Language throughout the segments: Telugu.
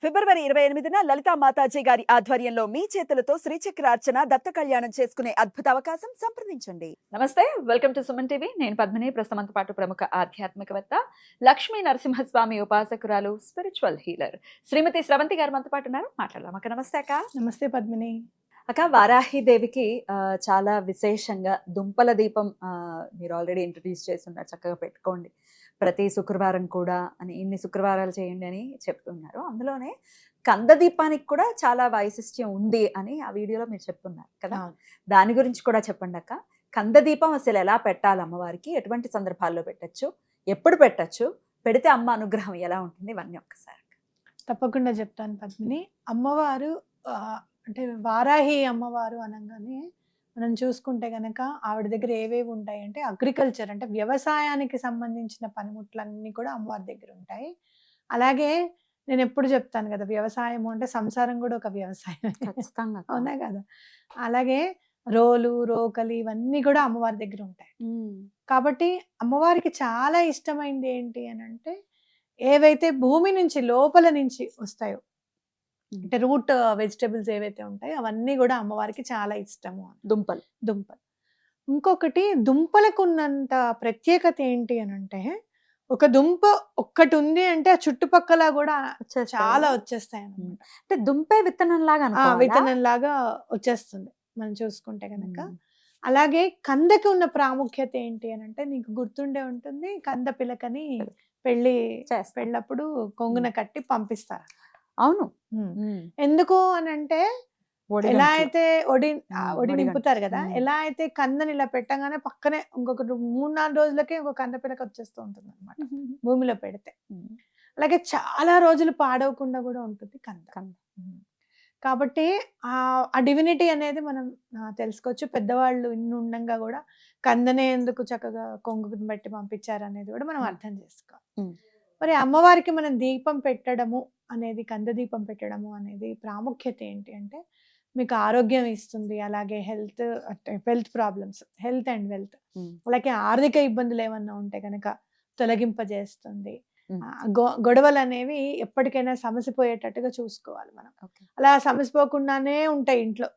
ఫిబ్రవరి 28న లలితా మాతాజీ గారి ఆధ్వర్యంలో మీ చేతులతో శ్రీచక్రార్చన దత్త కళ్యాణం చేసుకునే అద్భుత అవకాశం సంప్రదించండి. నమస్తే, వెల్కమ్ టు సుమన్ టీవీ. నేను పద్మిని. ప్రస్తుతంతో పాటు ప్రముఖ ఆధ్యాత్మికవేత్త, లక్ష్మీ నరసింహస్వామి ఉపాసకురాలు, స్పిరిచువల్ హీలర్ శ్రీమతి స్రవంతి గారు మనతో పాటు ఉన్నారు. మాట్లాడదాం అక్క. నమస్తే అక్క. నమస్తే పద్మిని. అక్క, వారాహిదేవికి చాలా విశేషంగా దుంపల దీపం మీరు ఆల్రెడీ ఇంట్రడ్యూస్ చేస్తున్నారు. చక్కగా పెట్టుకోండి ప్రతి శుక్రవారం కూడా అని, ఇన్ని శుక్రవారాలు చేయండి అని చెప్తున్నారు. అందులోనే కంద దీపానికి కూడా చాలా వైశిష్ట్యం ఉంది అని ఆ వీడియోలో మీరు చెప్తున్నారు కదా. దాని గురించి కూడా చెప్పండి అక్క. కంద దీపం అసలు ఎలా పెట్టాలి అమ్మవారికి, ఎటువంటి సందర్భాల్లో పెట్టచ్చు, ఎప్పుడు పెట్టచ్చు, పెడితే అమ్మ అనుగ్రహం ఎలా ఉంటుంది, ఇవన్నీ ఒక్కసారి. తప్పకుండా చెప్తాను పద్మిని. అమ్మవారు అంటే వారాహి అమ్మవారు అనగానే మనం చూసుకుంటే గనక ఆవిడ దగ్గర ఏవేవి ఉంటాయి అంటే అగ్రికల్చర్, అంటే వ్యవసాయానికి సంబంధించిన పనిముట్లన్నీ కూడా అమ్మవారి దగ్గర ఉంటాయి. అలాగే నేను ఎప్పుడు చెప్తాను కదా, వ్యవసాయం అంటే సంసారం కూడా ఒక వ్యవసాయం, అవునా కదా. అలాగే రోలు, రోకలి ఇవన్నీ కూడా అమ్మవారి దగ్గర ఉంటాయి. కాబట్టి అమ్మవారికి చాలా ఇష్టమైంది ఏంటి అని అంటే, ఏవైతే భూమి నుంచి లోపల నుంచి వస్తాయో, అంటే రూట్ వెజిటబుల్స్ ఏవైతే ఉంటాయో అవన్నీ కూడా అమ్మవారికి చాలా ఇష్టము. దుంపలు. ఇంకొకటి, దుంపలకు ఉన్నంత ప్రత్యేకత ఏంటి అని అంటే, ఒక దుంప ఒక్కటి ఉంది అంటే ఆ చుట్టుపక్కల కూడా చాలా వచ్చేస్తాయి అన్నమాట. అంటే దుంపే విత్తనం లాగా వచ్చేస్తుంది మనం చూసుకుంటే కనుక. అలాగే కందకి ఉన్న ప్రాముఖ్యత ఏంటి అని అంటే, నీకు గుర్తుండే ఉంటుంది, కంద పిలకని పెళ్ళప్పుడు కొంగున కట్టి పంపిస్తారు. అవును. ఎందుకు అని అంటే, ఎలా అయితే ఒడి నింపుతారు కదా, ఎలా అయితే కందని ఇలా పెట్టగానే పక్కనే ఇంకొక 3-4 రోజులకే ఇంకొక కంద పిలక వచ్చేస్తూ ఉంటుంది అనమాట భూమిలో పెడితే. అలాగే చాలా రోజులు పాడవకుండా కూడా ఉంటుంది కంద. కాబట్టి ఆ డివినిటీ అనేది మనం తెలుసుకోవచ్చు. పెద్దవాళ్ళు ఇన్ని ఉండంగా కూడా కందనే ఎందుకు చక్కగా కొంగుని బట్టి పంపించారు అనేది కూడా మనం అర్థం చేసుకోవాలి. మరి అమ్మవారికి మనం దీపం పెట్టడము అనేది, కంద దీపం పెట్టడము అనేది ప్రాముఖ్యత ఏంటి అంటే, మీకు ఆరోగ్యం ఇస్తుంది. అలాగే health problems, health and wealth, అలాగే ఆర్థిక ఇబ్బందులు ఏమన్నా ఉంటే కనుక తొలగింపజేస్తుంది. గొడవలు అనేవి ఎప్పటికైనా సమసిపోయేటట్టుగా చూసుకోవాలి మనం. అలా సమసిపోకుండానే ఉంటాయి ఇంట్లో,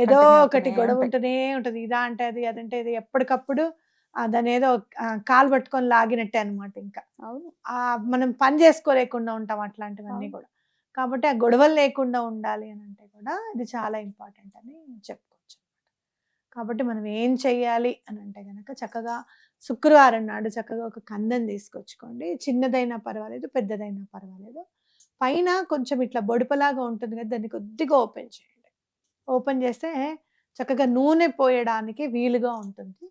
ఏదో ఒకటి గొడవ ఉంటూనే ఉంటది. ఇదా అంటే అది, అదంటే ఇది, ఎప్పటికప్పుడు దాని ఏదో కాలు పట్టుకొని లాగినట్టే అనమాట. ఇంకా మనం పని చేసుకోలేకుండా ఉంటాం అట్లాంటివన్నీ కూడా. కాబట్టి ఆ గొడవలు లేకుండా ఉండాలి అని అంటే కూడా ఇది చాలా ఇంపార్టెంట్ అని చెప్పుకోవచ్చు. కాబట్టి మనం ఏం చెయ్యాలి అని అంటే కనుక, చక్కగా శుక్రవారం నాడు చక్కగా ఒక కందం తీసుకొచ్చుకోండి. చిన్నదైనా పర్వాలేదు, పెద్దదైనా పర్వాలేదు. పైన కొంచెం ఇట్లా బొడుపలాగా ఉంటుంది కదా, దాన్ని కొద్దిగా ఓపెన్ చేయండి. ఓపెన్ చేస్తే చక్కగా నూనె పోయడానికి వీలుగా ఉంటుంది.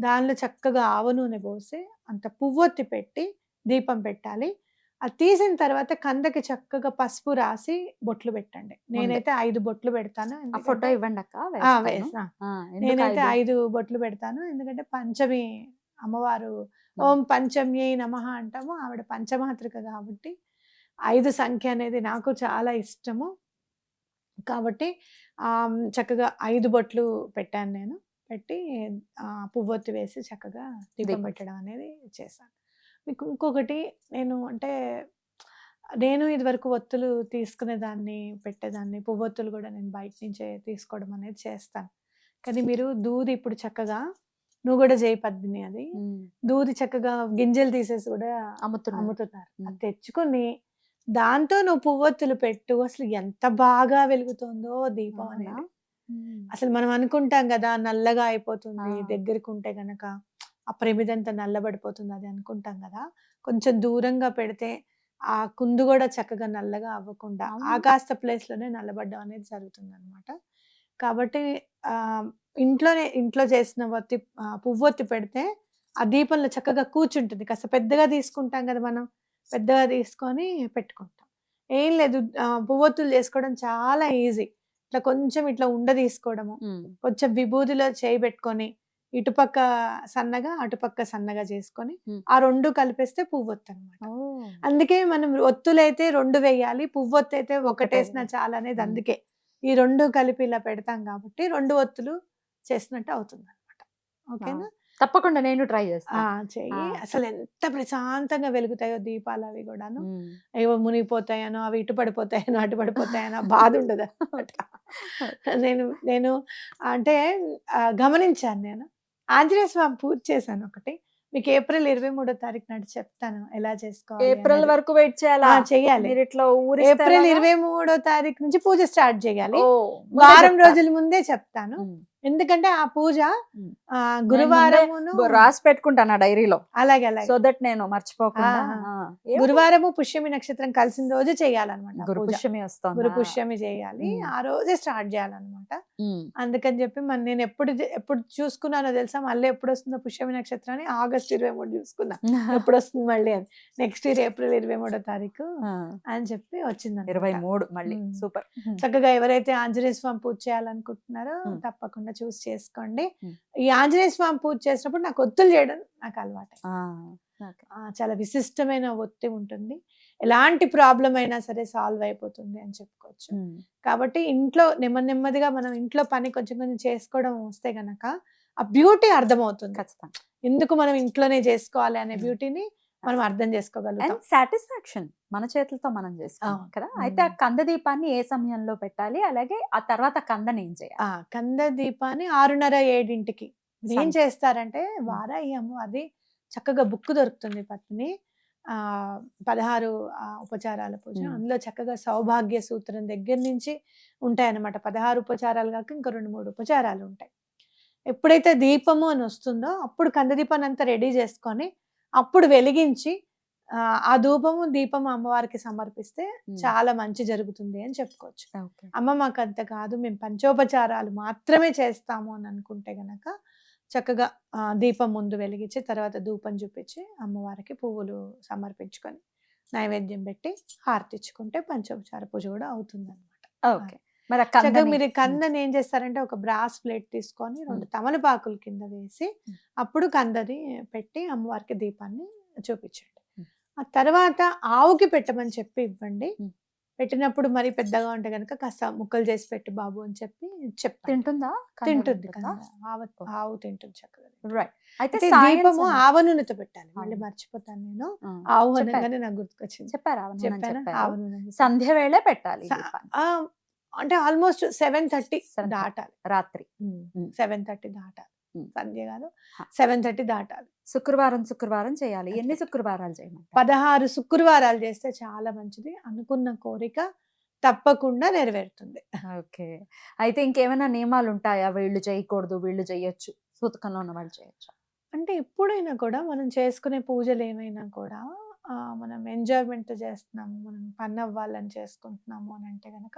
దానిలో చక్కగా ఆవ నూనె పోసి అంత పువ్వొత్తి పెట్టి దీపం పెట్టాలి. అది తీసిన తర్వాత కందకి చక్కగా పసుపు రాసి బొట్లు పెట్టండి. నేనైతే 5 బొట్లు పెడతాను. ఫోటో ఇవ్వండి అక్క. నేనైతే 5 బొట్లు పెడతాను. ఎందుకంటే పంచమి అమ్మవారు ఓం పంచమ్యై నమః అంటాము. ఆవిడ పంచమాతృక కాబట్టి 5 సంఖ్య అనేది నాకు చాలా ఇష్టము. కాబట్టి చక్కగా 5 బొట్లు పెట్టాను నేను. పెట్టి పువ్వొత్తి వేసి చక్కగా దీపం పెట్టడం అనేది చేశాను. మీకు ఇంకొకటి, నేను ఇదివరకు ఒత్తులు తీసుకునేదాన్ని, పెట్టేదాన్ని. పువ్వొత్తులు కూడా నేను బయట నుంచే తీసుకోవడం అనేది చేస్తాను. కానీ మీరు దూది ఇప్పుడు చక్కగా, నువ్వు కూడా చేయి పద్మిని, అది దూది చక్కగా గింజలు తీసేసి కూడా అమ్ముతున్నారు. అది తెచ్చుకొని దాంతో నువ్వు పువ్వొత్తులు పెట్టు, అసలు ఎంత బాగా వెలుగుతుందో దీపం అనేది. అసలు మనం అనుకుంటాం కదా, నల్లగా అయిపోతుంది దగ్గరికి ఉంటే గనక, ఆ ప్రమిదంతా నల్లబడిపోతుంది అది అనుకుంటాం కదా. కొంచెం దూరంగా పెడితే ఆ కుందు కూడా చక్కగా నల్లగా అవ్వకుండా ఆ కాస్త ప్లేస్ లోనే నల్లబడ్డం అనేది జరుగుతుంది అనమాట. కాబట్టి ఇంట్లో చేసిన పువ్వొత్తి పెడితే ఆ దీపంలో చక్కగా కూర్చుంటుంది. కాస్త పెద్దగా తీసుకుంటాం కదా మనం, పెద్దగా తీసుకొని పెట్టుకుంటాం. ఏం లేదు, పువ్వొత్తులు చేసుకోవడం చాలా ఈజీ. ఇట్లా కొంచెం ఇట్లా ఉండ తీసుకోవడము, కొంచెం విభూదిలో చేయి పెట్టుకొని ఇటుపక్క సన్నగా అటుపక్క సన్నగా చేసుకొని ఆ 2 కలిపేస్తే పువ్వొత్తు అనమాట. అందుకే మనం ఒత్తులైతే 2 వేయాలి, పువ్వొత్తు అయితే ఒకటేసినా చాలా అనేది. అందుకే ఈ 2 కలిపి ఇలా పెడతాం కాబట్టి 2 ఒత్తులు చేసినట్టు అవుతుంది అనమాట. ఓకేనా. తప్పకుండా నేను ట్రై ఆ! చేస్తాను. చెయ్యి. ఆ! అసలు ఎంత ప్రశాంతంగా వెలుగుతాయో దీపాలు అవి కూడాను. హ్మ్. ఏవో మునిగిపోతాయనో, అవి ఇటు పడిపోతాయనో, అటు పడిపోతాయనో బాధ ఉండదనమాట. నేను నేను అంటే గమనించాను నేను. ఆంజనేయ స్వామి పూజ చేశాను ఒకటి. మీకు ఏప్రిల్ 23 తారీఖు నాడు చెప్తాను ఎలా చేసుకోవాలి ఏప్రిల్ అనేది. వరకు వెయిట్ చేయాలా? చెయ్యాలి. మీరిట్లా ఊరిస్తే ఏప్రిల్ ఎలాగా? 23 తారీఖు నుంచి పూజ స్టార్ట్ చేయాలి. ఓహ్! ముందే వారం చెప్తారు. రోజుల ముందే చెప్తాను. హ్మ్. ఎందుకంటే ఆ పూజ హ్మ్. నేను ముందే గురువారమును రాసి పెట్టుకుంటాను ఆ డైరీలో. అలాగే అలాగే. సో దట్ నేను మర్చిపోకుండా. ఆ! ఏముంది? గురువారము పుష్యమి నక్షత్రం కలిసిన రోజు చేయాలన్నమాట ఆ గురు పూజ. పుష్యమి గురు వస్తోందా? పుష్యమి చేయాలి. హ్మ్. ఆ రోజే స్టార్ట్ చేయాలన్నమాట. హ్మ్. అందుకని చెప్పి మరి నేను ఎప్పుడు చూసుకున్నానో తెలుసా? మళ్ళీ ఎప్పుడొస్తుందో పుష్యమి నక్షత్రం అని ఆగస్ట్ 23 చూసుకున్నా. ఎప్పుడొస్తుంది మళ్ళీ అని. నెక్స్ట్ ఇయర్ ఏప్రిల్ 23 తారీఖు ఆ! అని చెప్పి వచ్చిందన్నమాట. 23 మళ్ళీ. హ్మ్. సూపర్. చక్కగా ఎవరైతే ఆంజనేయ స్వామి పూజ చేయాలనుకుంటున్నారో హ్మ్. తప్పకుండా చూసి చేసుకోండి. హ్మ్. ఈ ఆంజనేయ స్వామి పూజ చేసినప్పుడు నాకు ఒత్తులు చేయడం నాకు అలవాటే. ఆ! ఓకే. చాలా విశిష్టమైన ఒత్తి ఉంటుంది. ఎలాంటి ప్రాబ్లమ్ అయినా సరే సాల్వ్ అయిపోతుంది అని చెప్పుకోవచ్చు. హ్మ్. కాబట్టి ఇంట్లో నెమ్మదిగా మనం ఇంట్లో పని కొంచెం కొంచెం చేసుకోవడం వస్తే గనక ఆ బ్యూటీ అర్థమవుతుంది. ఖచ్చితంగా. ఎందుకు మనం ఇంట్లోనే చేసుకోవాలి అనే హ్మ్. బ్యూటీని మనం అర్థం చేసుకోగలుగుతాం. అండ్ సాటిస్ఫాక్షన్ మన చేతులతో మనం చేసుకున్నాం అవును. కదా! అయితే ఆ కంద దీపాన్ని ఏ సమయంలో పెట్టాలి? అలాగే ఆ తర్వాత కందని ఏం చేయాలి? కంద దీపాన్ని 6:30, 7కి ఏం సం చేస్తారంటే వారాహి అమ్మవారిది చక్కగా బుక్ దొరుకుతుంది పద్మిని. 16 ఉపచారాల పూజ. హ్మ్. అందులో చక్కగా సౌభాగ్య సూత్రం దగ్గర నుంచి ఉంటాయన్నమాట. 16 ఉపచారాలు కాక ఇంకా 2, 3 ఉపచారాలు ఉంటాయి. ఎప్పుడైతే దీపము అని వస్తుందో అప్పుడు కంద దీపాన్ని అంతా రెడీ చేసుకొని అప్పుడు వెలిగించి ఆ ధూపము, దీపము అమ్మవారికి సమర్పిస్తే హ్మ్. చాలా మంచి జరుగుతుంది అని చెప్పుకోవచ్చు. ఓకే. అమ్మ మాకంత కాదు, మేము పంచోపచారాలు మాత్రమే చేస్తాము అని అనుకుంటే గనక చక్కగా దీపం ముందు వెలిగించి తర్వాత ధూపం చూపించి అమ్మవారికి పువ్వులు సమర్పించుకొని నైవేద్యం పెట్టి హారతిచ్చుకుంటే పంచోపచార పూజ కూడా అవుతుందన్నమాట. ఓకే. మరి ఆ చక్కగా కందని మీరు కందని ఏం చేస్తారంటే ఒక బ్రాస్ ప్లేట్ తీసుకొని 2 తమలపాకులు కింద వేసి అప్పుడు కందని పెట్టి అమ్మవారికి దీపాన్ని చూపించండి. ఆ తర్వాత ఆవుకి పెట్టమని చెప్పి ఇవ్వండి. పెట్టినప్పుడు మరి పెద్దగా ఉంటే గనుక కాస్త ముక్కలు చేసి పెట్టు బాబు అని చెప్పి చెప్పండి. తింటుందా? కంద తింటుంది తింటుందా? ఆవు తింటుంది చక్కగా. రైట్. అయితే అయితే సాయం దీపము సమయం ఆవ నూనెతో పెట్టాలి. మళ్ళీ అవును. మర్చిపోతాను నేను. ఆ! ఆవు చెప్పారు. అనగానే నాకు గుర్తుకొచ్చింది. చెప్పారా? అవునని చెప్పానా? చెప్పారు. ఆవ నూనె. సంధ్య వేళే పెట్టాలి స దీపాన్ని. ఆ! అంటే ఆల్మోస్ట్ 7:30 7:30 దాటాలి. రాత్రి. 7:30 దాటాలి. హ్మ్. సంధ్య కాదు. హ. 7:30 దాటాలి. శుక్రవారం చేయాలి. ఎన్ని అట్లా. శుక్రవారాలు చేయమంటారు? 16 శుక్రవారాలు చేస్తే చాలా మంచిది. అనుకున్న కోరిక తప్పకుండా నెరవేరుతుంది. ఓకే. అయితే ఇంకేమైనా నియమాలుంటాయా? వీళ్ళు చేయకూడదు, వీళ్ళు చేయొచ్చు. సూతకంలో ఉన్న వాళ్ళు చేయొచ్చా? అంటే ఎప్పుడైనా కూడా మనం చేసుకునే పూజలేమైనా కూడా మనం ఎంజాయ్‌మెంట్‌తో చేస్తున్నాము. మనం ఫన్ అవ్వాలని చేసుకుంటున్నాము అనంటే గనక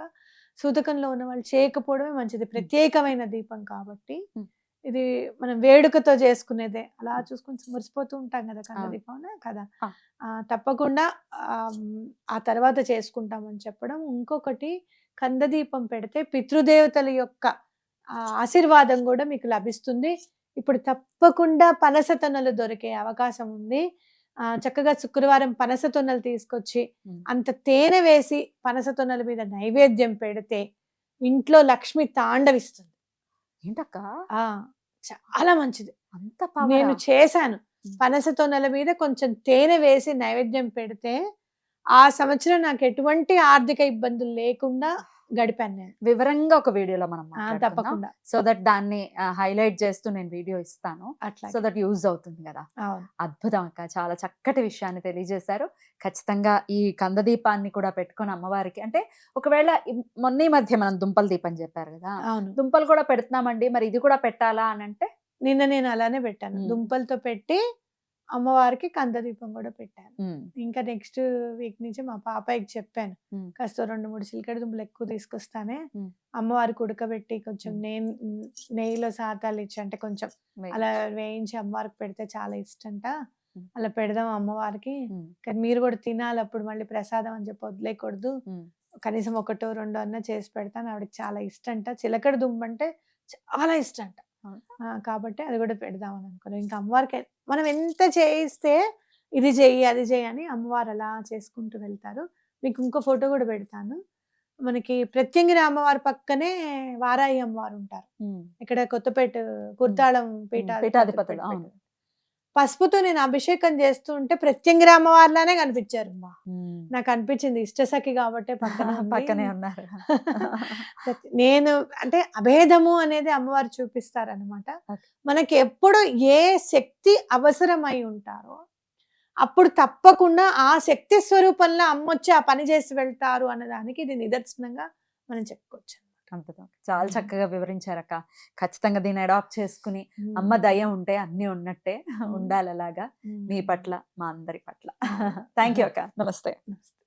సూతకంలో ఉన్న వాళ్ళు చేయకపోవడమే మంచిది. ప్రత్యేకమైన దీపం కాబట్టి. హ్మ్. ఇది మనం వేడుకతో చేసుకునేదే. అలా చూసుకొని మురిసిపోతూ ఉంటాం కదా! కంద అవును. దీపం కదా! ఆ! తప్పకుండా ఆ తర్వాత చేసుకుంటామని చెప్పడం. ఇంకొకటి కంద దీపం పెడితే పితృదేవతల యొక్క ఆశీర్వాదం గూడా మీకు లభిస్తుంది. ఇప్పుడు తప్పకుండా పనస తొనలు దొరికే అవకాశం ఉంది. చక్కగా శుక్రవారం పనస తొనలు తీసుకొచ్చి, హ్మ్. అంత తేనె వేసి పనస తొనల మీద నైవేద్యం పెడితే ఇంట్లో లక్ష్మి తాండవిస్తుంది. ఏంటక్కా? ఆ! చాలా మంచిది. అంత పవరా? నేను చేశాను. హ్మ్. పనస తొనల మీద కొంచెం తేనె వేసి నైవేద్యం పెడితే, ఆ సంవత్సరం నాకు ఎటువంటి ఆర్థిక ఇబ్బందులు లేకుండా గడిపాను నేను. వివరంగా ఒక వీడియోలో మనం మాట్లాడుకుందాం. తప్పకుండా. సో దట్ దాన్ని హైలైట్ చేస్తూ నేను వీడియో ఇస్తాను. సో అట్లాగే. దట్ యూజ్ అవుతుంది గదా! అవును. అద్భుతం అక్క. చాలా చక్కటి విషయాన్ని తెలియజేశారు. ఖచ్చితంగా ఈ కంద దీపాన్ని కూడా పెట్టుకొని అమ్మవారికి అంటే ఒకవేళ మొన్న ఈ మధ్య మనం దుంపల దీపం చెప్పారు గదా! అవును. దుంపలు కూడా పెడుతున్నామండి. మరి ఇది కూడా పెట్టాలా అనంటే? నిన్న నేను అలానే పెట్టాను. హ్మ్. దుంపలతో పెట్టి అమ్మవారికి కంద దీపం గూడా పెట్టాను. హ్మ్. ఇంకా నెక్స్ట్ వీక్ నుంచి మా పాపయ్యకి చెప్పాను. హ్మ్. కాస్త 2, 3 చిలకడ దుంపలు ఎక్కువ తీసుకొస్తానే, హ్మ్. అమ్మవారికి ఉడకబెట్టి కొంచెం హ్మ్. నెయ్యిలో సాతాలిచ్చి అంటే కొంచెం అలా వేయించి అమ్మవారికి పెడితే చాలా ఇష్టంట. హ్మ్. అలా పెడదాం అమ్మవారికి. హ్మ్. కానీ మీరు గూడా తినాలి అప్పుడు మళ్ళీ ప్రసాదం అని చెప్పి వదిలేయకూడదు. హ్మ్. కనీసం ఒకటో, రెండో అన్నా చేసి పెడతాను. ఆవిడకి చాలా ఇష్టంట. చిలకడ దుంపంటే చాలా ఇష్టంట. కాబట్టి అది గూడా పెడదామని అనుకున్నాను. ఇంకా అమ్మవారికి మనం ఎంత చేయిస్తే ఇది చెయ్యి, అది చెయ్యి అని అమ్మవారు అలా చేసుకుంటూ వెళ్తారు. మీకు ఇంకో ఫోటో గూడా పెడతాను. మనకి ప్రత్యంగిరి అమ్మవారి పక్కనే వారాయి అమ్మవారు ఉంటారు. ఇక్కడ కొత్తపేట కుర్తాళం పీఠాధిపతులు, అవును. పసుపుతో నేను అభిషేకం చేస్తూ ఉంటే ప్రత్యంగిరి అమ్మవారిలానే కనిపించారు. నాకు అనిపించింది ఇష్టసఖి కాబట్టి పక్కన ఉంది. పక్కనే ఉన్నారు. నేను అంటే అభేదము అనేది అమ్మవారు చూపిస్తారనమాట. Okay. మనకి ఎప్పుడు ఏ శక్తి అవసరమై ఉంటారో అప్పుడు తప్పకుండా ఆ శక్తి స్వరూపంలో అమ్మొచ్చి ఆ పని చేసి వెళ్తారు అన్నదానికి ఇది నిదర్శనంగా మనం చెప్పుకోవచ్చు. అద్భుతం. చాలా చక్కగా వివరించారక్క. ఖచ్చితంగా దీన్ని అడాప్ట్ చేసుకుని అమ్మ దయ ఉంటే అన్ని ఉన్నట్టే ఉండాలి అలాగా. మీ పట్ల, మా అందరి పట్ల. థ్యాంక్ యూ అక్క. నమస్తే. నమస్తే.